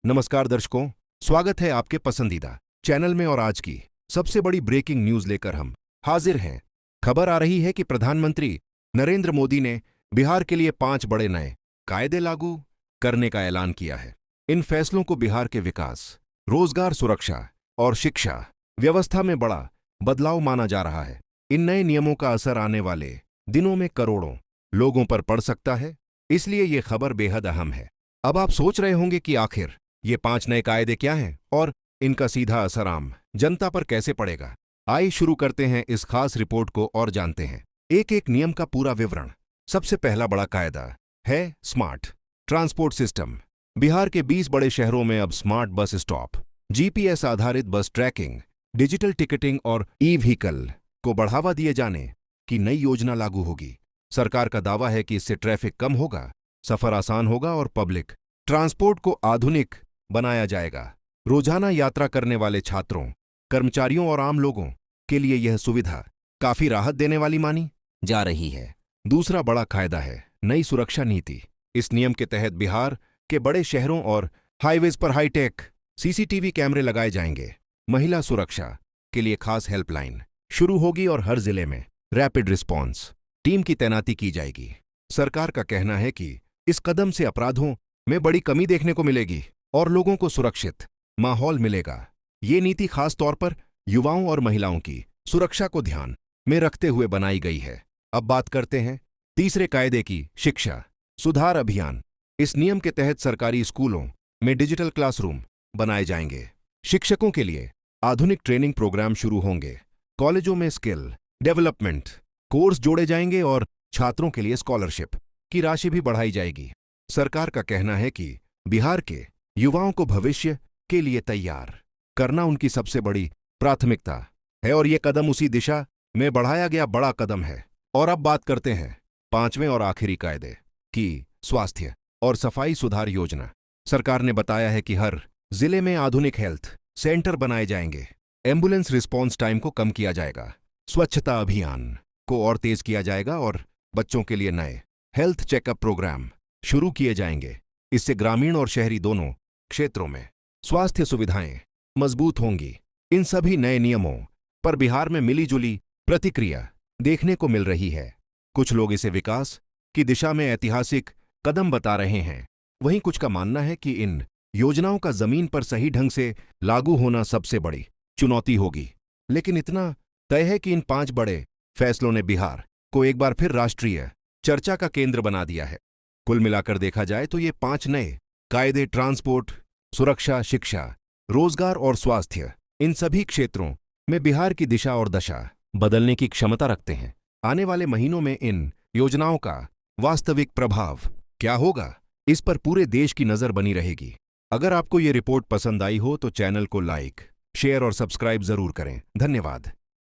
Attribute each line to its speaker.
Speaker 1: नमस्कार दर्शकों, स्वागत है आपके पसंदीदा चैनल में। और आज की सबसे बड़ी ब्रेकिंग न्यूज लेकर हम हाजिर हैं। खबर आ रही है कि प्रधानमंत्री नरेंद्र मोदी ने बिहार के लिए 5 बड़े नए कायदे लागू करने का ऐलान किया है। इन फैसलों को बिहार के विकास, रोजगार, सुरक्षा और शिक्षा व्यवस्था में बड़ा बदलाव माना जा रहा है। इन नए नियमों का असर आने वाले दिनों में करोड़ों लोगों पर पड़ सकता है, इसलिए ये खबर बेहद अहम है। अब आप सोच रहे होंगे कि आखिर ये 5 नए कायदे क्या हैं और इनका सीधा असर आम जनता पर कैसे पड़ेगा। आइए शुरू करते हैं इस खास रिपोर्ट को और जानते हैं एक एक नियम का पूरा विवरण। सबसे पहला बड़ा कायदा है स्मार्ट ट्रांसपोर्ट सिस्टम। बिहार के 20 बड़े शहरों में अब स्मार्ट बस स्टॉप, जीपीएस आधारित बस ट्रैकिंग, डिजिटल टिकटिंग और ई व्हीकल को बढ़ावा दिए जाने की नई योजना लागू होगी। सरकार का दावा है कि इससे ट्रैफिक कम होगा, सफर आसान होगा और पब्लिक ट्रांसपोर्ट को आधुनिक बनाया जाएगा। रोजाना यात्रा करने वाले छात्रों, कर्मचारियों और आम लोगों के लिए यह सुविधा काफी राहत देने वाली मानी जा रही है। दूसरा बड़ा कायदा है नई सुरक्षा नीति। इस नियम के तहत बिहार के बड़े शहरों और हाईवेज पर हाईटेक सीसीटीवी कैमरे लगाए जाएंगे। महिला सुरक्षा के लिए खास हेल्पलाइन शुरू होगी और हर जिले में रैपिड रिस्पॉन्स टीम की तैनाती की जाएगी। सरकार का कहना है कि इस कदम से अपराधों में बड़ी कमी देखने को मिलेगी और लोगों को सुरक्षित माहौल मिलेगा। ये नीति खास तौर पर युवाओं और महिलाओं की सुरक्षा को ध्यान में रखते हुए बनाई गई है। अब बात करते हैं तीसरे कायदे की, शिक्षा सुधार अभियान। इस नियम के तहत सरकारी स्कूलों में डिजिटल क्लासरूम बनाए जाएंगे। शिक्षकों के लिए आधुनिक ट्रेनिंग प्रोग्राम शुरू होंगे। कॉलेजों में स्किल डेवलपमेंट कोर्स जोड़े जाएंगे और छात्रों के लिए स्कॉलरशिप की राशि भी बढ़ाई जाएगी। सरकार का कहना है कि बिहार के युवाओं को भविष्य के लिए तैयार करना उनकी सबसे बड़ी प्राथमिकता है और ये कदम उसी दिशा में बढ़ाया गया बड़ा कदम है। और अब बात करते हैं 5वें और आखिरी कायदे की, स्वास्थ्य और सफाई सुधार योजना। सरकार ने बताया है कि हर जिले में आधुनिक हेल्थ सेंटर बनाए जाएंगे। एम्बुलेंस रिस्पॉन्स टाइम को कम किया जाएगा। स्वच्छता अभियान को और तेज किया जाएगा और बच्चों के लिए नए हेल्थ चेकअप प्रोग्राम शुरू किए जाएंगे। इससे ग्रामीण और शहरी दोनों क्षेत्रों में स्वास्थ्य सुविधाएं मजबूत होंगी। इन सभी नए नियमों पर बिहार में मिलीजुली प्रतिक्रिया देखने को मिल रही है। कुछ लोग इसे विकास की दिशा में ऐतिहासिक कदम बता रहे हैं, वहीं कुछ का मानना है कि इन योजनाओं का जमीन पर सही ढंग से लागू होना सबसे बड़ी चुनौती होगी। लेकिन इतना तय है कि इन 5 बड़े फैसलों ने बिहार को एक बार फिर राष्ट्रीय चर्चा का केंद्र बना दिया है। कुल मिलाकर देखा जाए तो ये 5 नए कायदे ट्रांसपोर्ट, सुरक्षा, शिक्षा, रोजगार और स्वास्थ्य, इन सभी क्षेत्रों में बिहार की दिशा और दशा बदलने की क्षमता रखते हैं। आने वाले महीनों में इन योजनाओं का वास्तविक प्रभाव क्या होगा, इस पर पूरे देश की नजर बनी रहेगी। अगर आपको ये रिपोर्ट पसंद आई हो तो चैनल को लाइक, शेयर और सब्सक्राइब जरूर करें। धन्यवाद।